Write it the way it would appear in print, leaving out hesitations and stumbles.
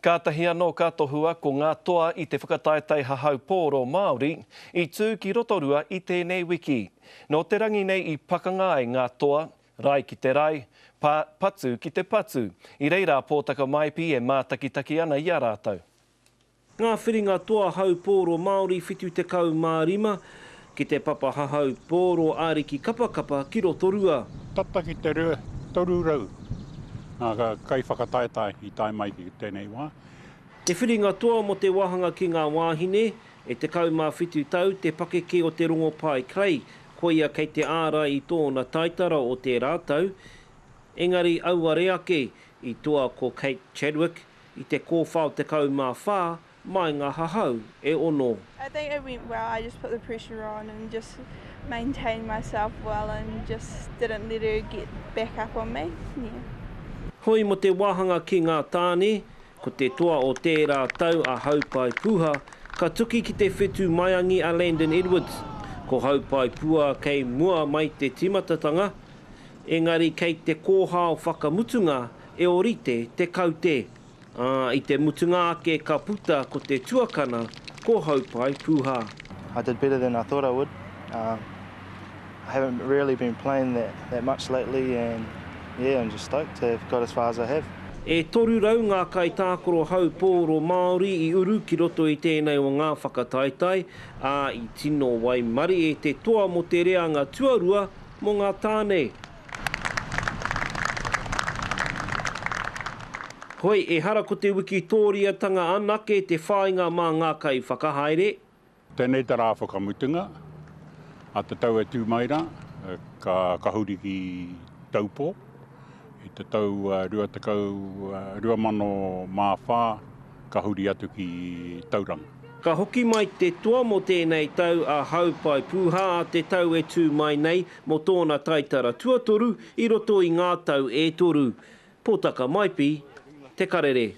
Kātahi anō kātohua ko ngā toa I te whakataetai hahau pōro Māori I tū ki rotorua I tēnei wiki. Nō te rangi nei I pakanga ai ngā toa, rai ki te rai, patu ki te patu. I reira pōtaka maipi e mātakitaki ana I a rātou. Ngā whiringa toa hau pōro Māori whitu te kau mārima, ki te papa hahau pōro āriki kapakapa ki rotorua. Tata ki te rua, toru rau. Ngā kai whakataetai I tai mai ki tēnei wā. Te whiringa toa mo te wahanga ki ngā wāhine, e te kau mā whitu tau, te pakeke o te rongo pai krei, koia kei te āra I tōna taitara o te rātau. Engari auare ake I toa ko Kate Chadwick, I te kōwhao te kau mā whā, mai ngā hahau e ono. I think it went well. I just put the pressure on and just maintained myself well and just didn't let her get back up on me. Yeah. Hoi mo te wāhanga ki ngā tāne, ko te toa o tērā tau a Haupai Puha, ka tuki ki te whetū maiangi a Landon Edwards. Ko Haupai Puha kei mua mai te timatatanga, engari kei te kōhao whakamutunga e orite te kaute. I te mutunga ake ka puta ko te tuakana ko Haupai Puha. I did better than I thought I would. I haven't really been playing that much lately and yeah, I'm just stoked to have got as far as I have. E toru rau ngā kai tākoro hau pōro Māori I uru ki roto I tēnei o ngā whakataetai, I tino wai mari e te toa mo te reanga tuarua mo ngā tāne. Hoi, e hara ko te wikitōriatanga anake te whāinga mā ngā kai whakahaere. Tēnei te rā whakamutunga, a te tau e tūmaira, ka kahuri ki taupō. I te tau rua mano mā whā, ka huri atu ki tauranga. Ka hoki mai te toa mo tēnei tau a Haupai Puha a te tau e tū mai nei mo tōna taitara tuatoru I roto I ngā tau e toru. Pōtaka maipi, te karere.